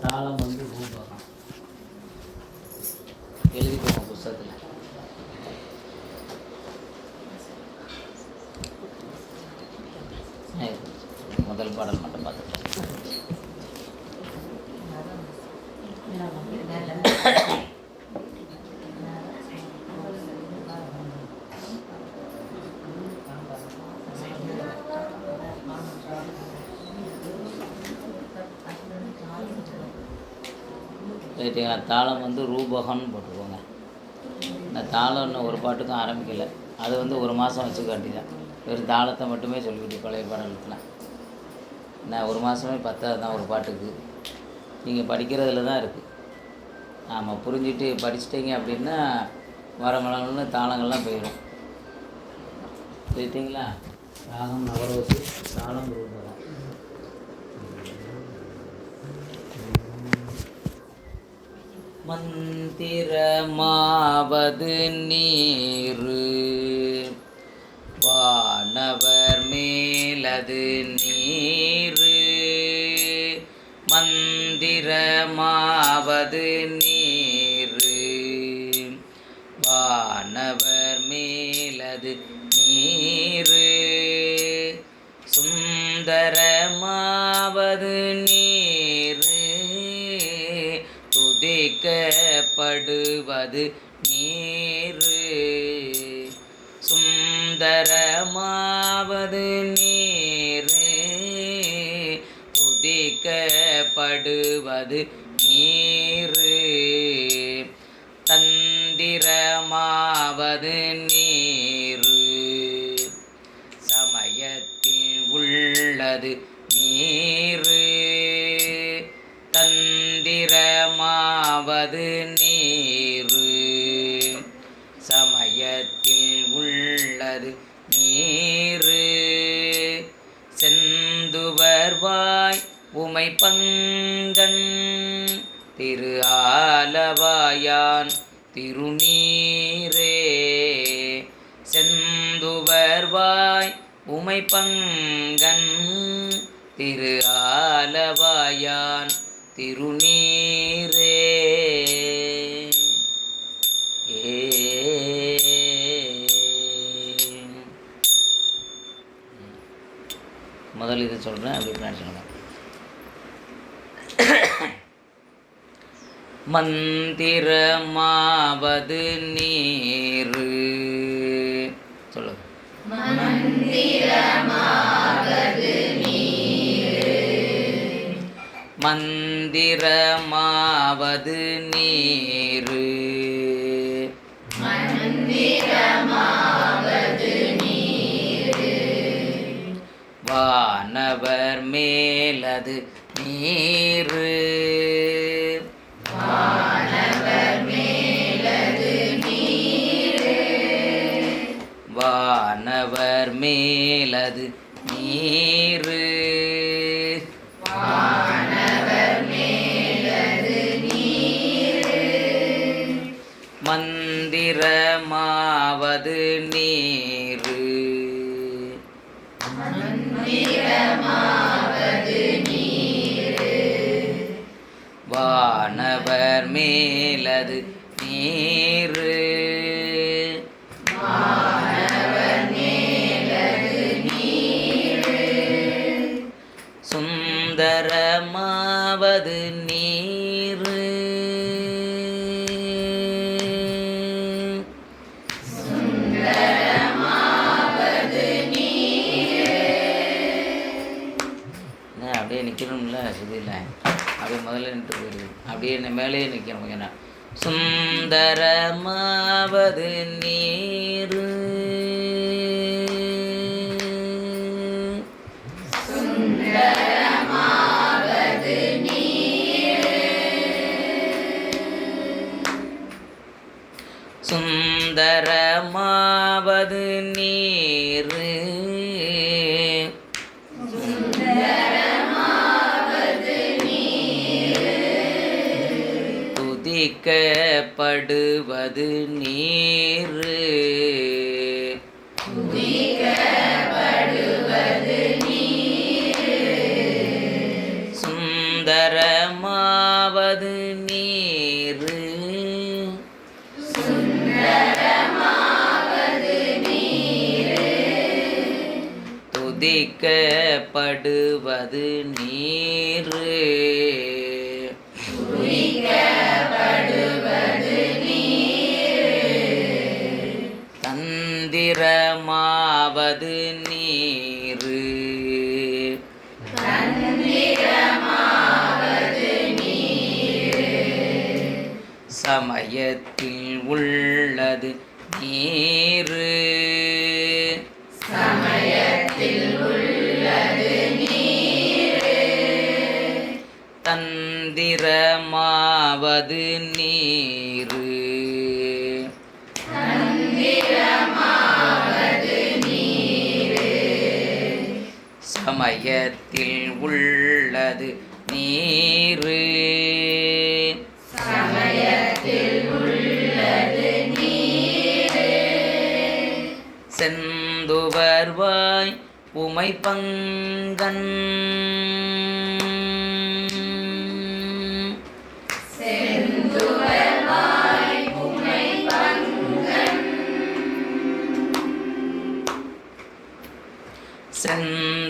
தாளம் வந்து பூபாகம் எழுதிக்கோங்க புஸ்தகத்தில். முதல் பாடல் மட்டும் பார்த்துக்கலாம். ரைட்டுங்களா? தாளம் வந்து ரூபகம்னு போட்டுக்கோங்க. இந்த தாளம் இன்னும் ஒரு பாட்டுக்கும் ஆரம்பிக்கலை. அது வந்து ஒரு மாதம் வச்சு காட்டிதான். வெறும் தாளத்தை மட்டுமே சொல்லிக்கிட்டு பழைய பாடல்கள்லாம் நான் ஒரு மாதமே பத்தாவது தான் ஒரு பாட்டுக்கு. நீங்கள் படிக்கிறதுல தான் இருக்குது. ஆமாம், புரிஞ்சுட்டு படிச்சிட்டிங்க அப்படின்னா வரமளவுன்னு தாளங்கள்லாம் போயிடும். சரிங்களா? ராகம் நவரோசி, தாளம் ரூபகம். மந்திரமாவது நீரு, வானவர் மேலது நீரு. மந்திரமாவது நீரு, வானவர் மேலது நீரு. சுந்தரமாவது நீரு, துதிக்கப்படுவது நீரு. சுந்தரமாவது நீரு, துதிக்கப்படுவது நீரு. தந்திரமாவது நீரு, சமயத்தில் உள்ளது நீரு. தந்திரமாவது நீரு, சமயத்தில் உள்ளது நீரு. செந்துவர்வாய் உமை பங்கன், திரு ஆலவாயான் திருநீரே. செந்துவர்வாய் உமை பங்கன், திரு ஆலவாயான் திருநீரே. முதல் இது சொல்கிறேன், அப்படி பின்னாடி சொல்லுங்க. மந்திரமாவது நீரு, சொல்லுங்க. மந்திரமாவது நீரு, மந்திரமாவது நீரு. மந்திரமாவது நீரு, வானவர் மேலது நீரு. வானவர் மேலது நீரு, வானவர் மேலது நீரு. வானவர் மேலது நீரு, மந்திரமாவது நீரு. மந்திரமாவது நீரு, வானவர் மேலது நீரு. வானவர் மேலது நீரு, சுந்தரமாவது நீரு. சுந்தரமாவது நீரு, அப்படியே நிற்கணும்ல சுதியில். அப்படியே முதல்ல நின்று போயிடுது. அப்படியே என்ன மேலேயே நிற்கணும் கொஞ்சம் நேரம். சுந்தரமாவது நீரு, சுந்தரமாவது நீரு. சுந்தரமாவது நீரு, துதிக்கப்படுவது நீரு. துதிக்கப்படுவது நீரு, சுந்தரமாவது சுந்தரமாவது நீரு துதிக்கப்படுவது நீரு தந்திரமாவது நீரு சமயத்தில் உள்ளது நீரு தந்திரமாவது நீரு சமயத்தில் உள்ளது நீரு செந்துவர்வாய் உமை பங்கன்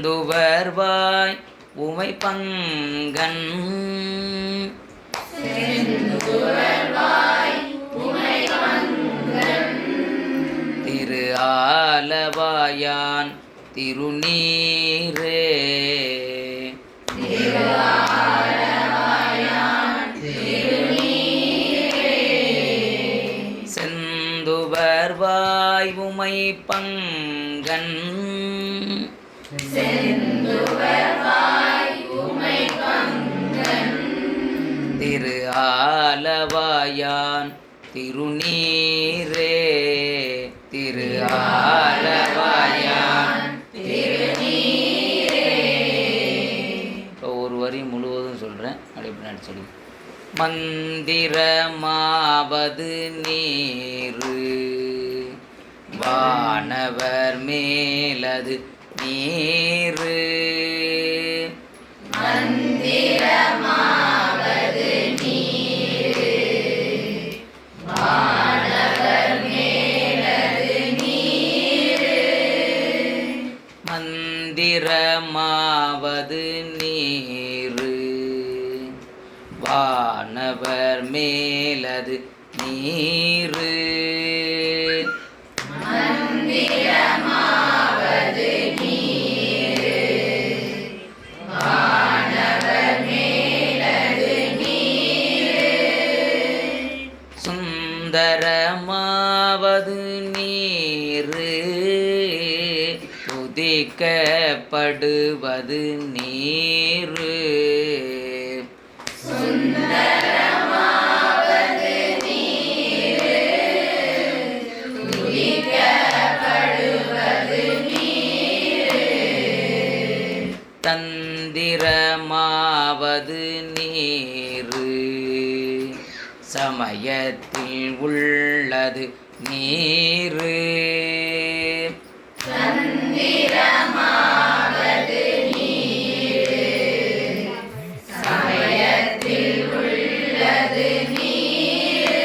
செந்துவர்வாய் உமை பங்கன் திரு ஆலவாயான் திருநீரே செந்துவர்வாய் உமை பங்கன் திரு ஆலவாயான் திருநீரே திரு ஆலவாயான் இப்போ ஒரு வரி முழுவதும் சொல்கிறேன் அப்படி பின்னாடி சொல்லி மந்திரமாவது நீரு வானவர் மேலது நீரு மந்திரமாவது நீரு வானவர் மேலது நீரு மந்திரமாவது நீரு வானவர் மேலது நீரு மந்திரமாவது நீரு வானவர் மேலது நீரு சுந்தரமாவது நீரு துதிக்கப்படுவது நீரு சுந்தரமாவது நீரு துதிக்கப்படுவது நீரு தந்திரமாவது நீரு சமயத்தில் உள்ளது நீரு தந்திரமாவது நீரு சமயத்தில் உள்ளது நீரு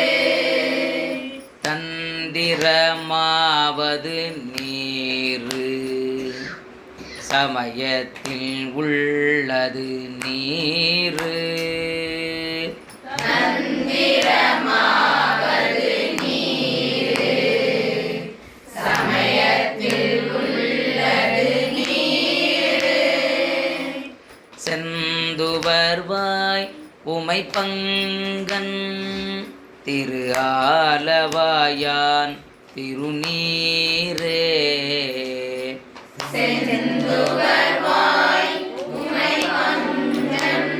தந்திரமாவது நீரு சமயத்தில் உள்ளது நீரு தந்திரமாவது நீரு சமயத்தில் உள்ளது நீரு செந்துவர்வாய் உமை பங்கன் திரு ஆலவாயான் திருநீரே செந்துவர்வாய் உமை பங்கன்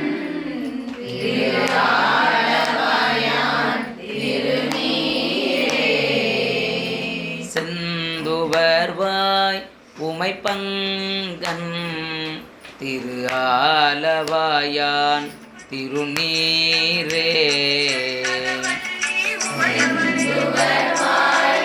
திரு ஆலவாயான் திருநீரே செந்துவர்வாய் உமை பங்கன் திரு ஆலவாயான் திருநீரே செந்துவர்வாய்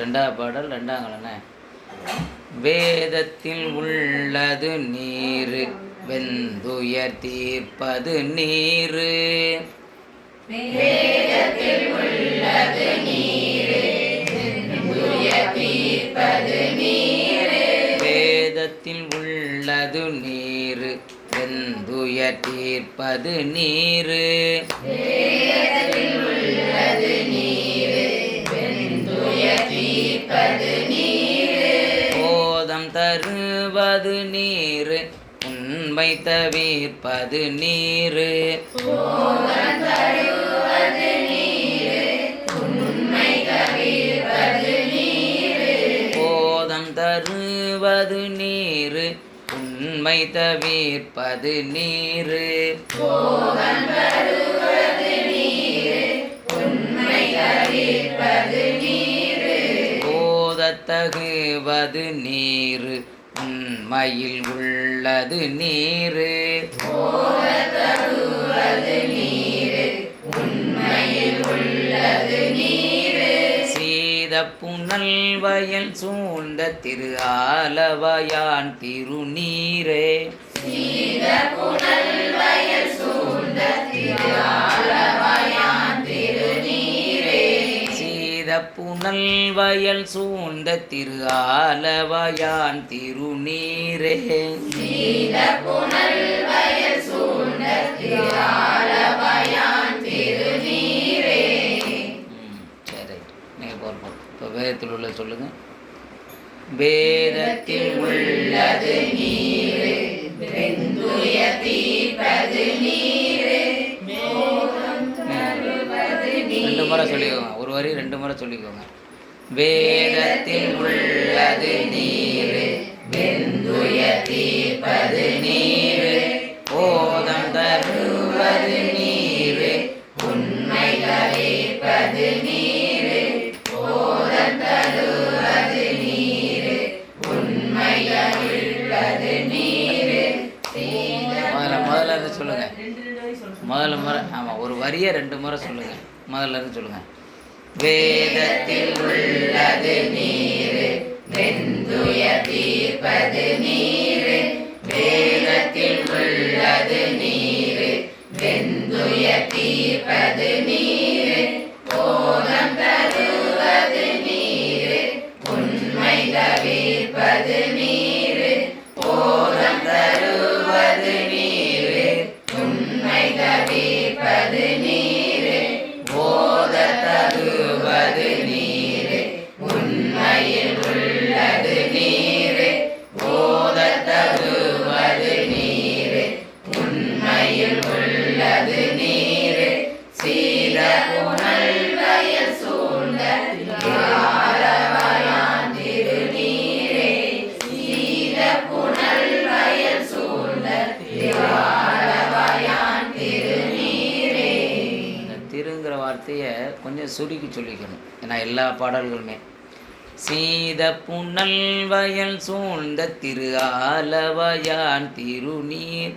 ரெண்டாவது பாடல் ரெண்டாம் கலனை. வேதத்தில் உள்ளது நீர் வெந்துயர் தீர்ப்பது நீர். வேதத்தில் உள்ளது நீர் வெந்துயர் தீர்ப்பது நீர். வேதத்தில் உள்ளது நீர் வெந்துயர் தீர்ப்பது நீர். வேதத்தில் உள்ளது நீர் வெந்துயர் தீர்ப்பது நீர். போதம் தருவது நீர் உண்மை தவிர்ப்பது நீர். போதம் தருவது நீர் உண்மை தவிர்ப்பது நீர். போதம் தருவது நீர் உண்மை தவிர்ப்பது நீர். போதம் தருவது நீர் உண்மை தவிர்ப்பது நீர். போதத்தகுவது நீர் உண்மையில் உள்ளது நீர். போதத்தகுவது நீர் உண்மையில் உள்ளது நீர். சீத புனல் வயல் சூழ்ந்த திரு ஆலவயான் திருநீரே. சீத புனல் வயல் சூழ்ந்த திரு ஆலவயான் திருநீரே. சீத புனல் வயல் சூழ்ந்த திரு ஆலவயான் திருநீரே. சீத புனல் வயல் சூழ்ந்த திரு ஆலவயான் திருநீரே. சரி, நீங்கள் போகிறோம். இப்போ வேதத்தில் உள்ள சொல்லுங்க. வேதத்தில் உள்ளது நீர் வெந்துயர் தீர்ப்பது நீர். ரெண்டு முறை சொல்லிக்கோங்க, ஒரு வரி ரெண்டு முறை சொல்லிக்கோங்க. வேதத்தில் உள்ளது நீர் வெந்துயர் தீர்ப்பது நீர். போதம் தருவது நீர் உண்மை தவிர்ப்பது நீர். போதம் தருவது நீர் உண்மை தவிர்ப்பது நீர். முதல்ல இருந்து சொல்லுங்க. முதல்ல முறை ஆமாம், ஒரு வரியை ரெண்டு முறை சொல்லுங்க. முதல்ல இருந்து சொல்லுங்க. வேதத்தில் உள்ளது நீர் வெந்துயர் தீர்ப்பது நீர். வேதத்தில் உள்ளது நீர் வெந்துயர் தீர்ப்பது நீர். போதம் தருவது நீர் உண்மை தவிர்ப்பது நீர். போதம் தருவது நீர் உண்மை தவிர்ப்பது நீர். போதத்தருவது நீர் உண்மையில் உள்ளது நீர். போதத்தருவது நீர் உண்மையில் உள்ளது நீர். சீத புனல் வயல் சூழ்ந்த ஆலவயான் திருநீரே. சீத புனல் வயல் சூழ்ந்த ஆலவயான் திருநீரே. இந்த திருங்கிற வார்த்தையை கொஞ்சம் சுருக்கி சொல்லிக்கணும், ஏன்னா எல்லா பாடல்களுமே. சீத புனல் வயல் சூழ்ந்த திரு ஆலவயான் திருநீர்.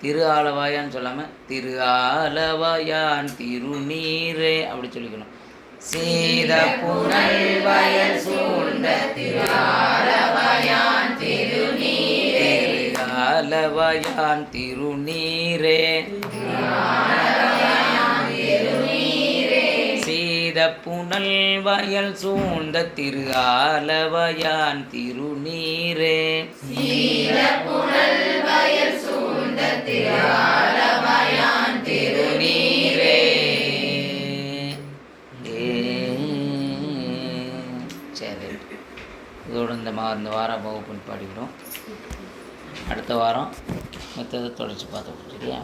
திரு ஆலவாயான்னு சொல்லாமல் திரு ஆலவயான் திருநீரே அப்படி சொல்லிக்கணும். சீத புனல் வயல் சூழ்ந்த திரு ஆலவயான் திருநீரே. ஆலவயான் திருநீரே. சீத புனல் வயல் சூழ்ந்த திரு ஆலவயான் திருநீரே. சீத புனல் வயல் சூழ்ந்த திரு ஆலவயான் திருநீரே. சரி, இதோடு இந்த வாரம் வகுப்புன்னு பாடிவிடும். அடுத்த வாரம் மற்றதை தொடர்ச்சி பார்த்துக்கணும். சரியா?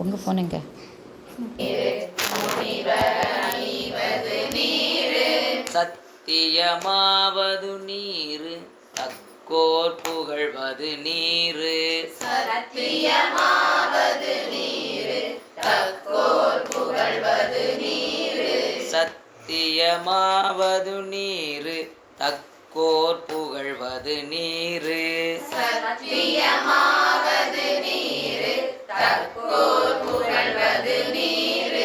உங்க போனீங்க. சத்தியமாவது நீர் தக்கோர் புகழ்வது நீர். சத்தியமாவது நீர் தக்கோர் புகழ்வது நீர். சத்தியமாவது நீர் தக்கோர் புகழ்வது நீர். சத்தியமாவது நீர் தக்கோர் புகழ்வது நீர்.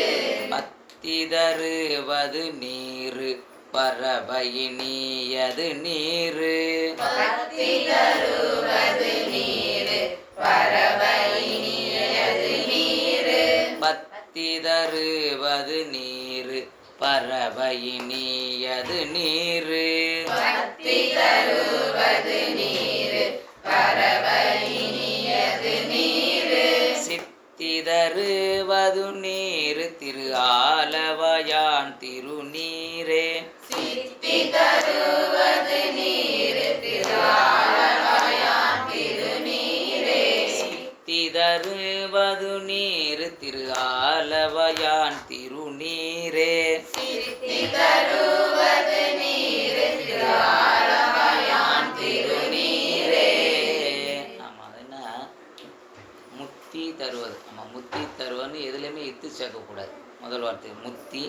தருவது நீரு பறவையினியது நீரு பத்தி தருவது நீரு பறவையினியது நீரு பத்தி தருவது நீரு பறவையினியது நீரு பத்தி தருவது நீரு பறவையினியது நீரு சித்தி தருவது நீரு திரு ஆலவாயான் திருநீரே சித்தி தருவது நீரு திரு ஆலவாயான் திருநீரே சித்தி தருவது நீரு திரு ஆலவாயான் திருநீரே சித்தி தருவது நீரு திரு ஆலவாயான் திருநீரே ஆமாம் அது என்ன முத்தி தருவது. ஆமாம் முத்தி தருவதுன்னு எதுலேயுமே இத்து சேர்க்கக்கூடாது. முதல் வார்த்தை முத்தி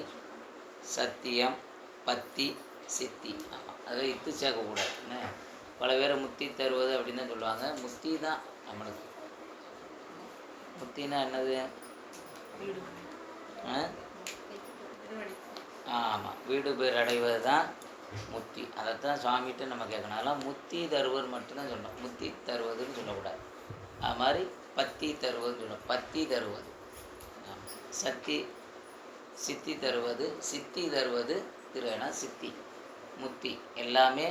சத்தியம் பத்தி சித்தி. ஆமாம் அதில் இத்து சேர்க்கக்கூடாது. என்ன பல பேரை முத்தி தருவது அப்படின்னு தான் சொல்லுவாங்க. முத்தி தான் நம்மளுக்கு. முத்தினா என்னது? ஆமாம் வீடு பேர் அடைவது தான் முத்தி. அதைத்தான் சுவாமிகிட்ட நம்ம கேட்கணும். அதெல்லாம் முத்தி தருவது மட்டும்தான் சொல்லணும். முத்தி தருவதுன்னு சொல்லக்கூடாது. அது மாதிரி பத்தி தருவதுன்னு சொல்லணும். பத்தி தருவது சத்தி சித்தி தருவது சித்தி தருவது திருனா சித்தி முத்தி எல்லாமே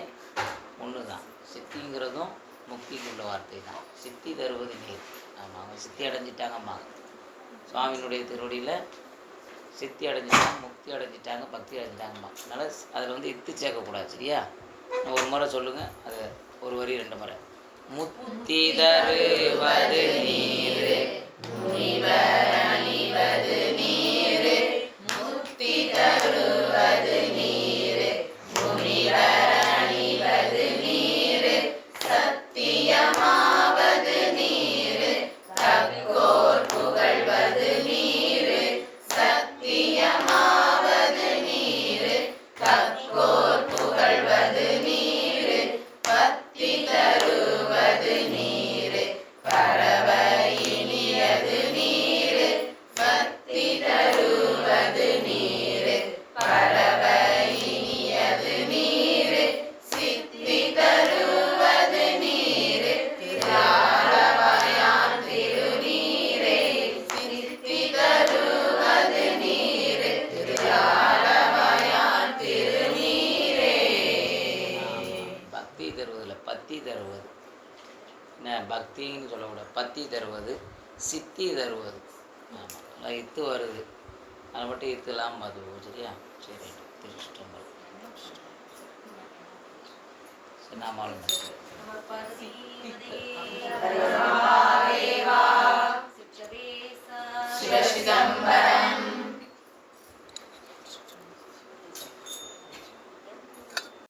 ஒன்று தான். சித்திங்கிறதும் முக்திக்குள்ள வார்த்தை தான். சித்தி தருவது நீர். ஆமாம் அவங்க சித்தி அடைஞ்சிட்டாங்கம்மா. சுவாமியினுடைய திருவடியில் சித்தி அடைஞ்சிட்டாங்க முக்தி அடைஞ்சிட்டாங்க பக்தி அடைஞ்சிட்டாங்கம்மா. அதனால் அதில் வந்து இத்து சேர்க்கக்கூடாது. சரியா? ஒரு முறை சொல்லுங்கள். அது ஒரு வரி 2 முறை. முத்தி தருவது நீரு முனிவர் அணிவது நீரு முத்தி தருவது நீரு முனிவர் அணிவது நீரு சத்தியமாவது நீரு தக்கோர் புகழ்வது நீரு சத்தியமாவது நீரு தக்கோர் புகழ்வது நீரு பத்தி தருவது நீரு பறவையினியது நீரு பத்தி தருவது நீரு பறவையினியது நீரு சித்தி தருவது நீரு திரு ஆலவாயான் திருநீரே சித்தி தருவது நீரு திரு ஆலவாயான் திருநீரே பக்தி தருவதில் பத்தி தருவது. என்ன பக்தின்னு சொல்லக்கூடாது. பத்தி தருவது சித்தி தருவது. ஆமாம் நல்லா இத்து வருது. அதை மட்டும் இத்துலாம் பார்த்துக்குவோம். சரியா? சரி திருஷ்டங்கள் சரி நாமாலும் சிவசிதம்பரம்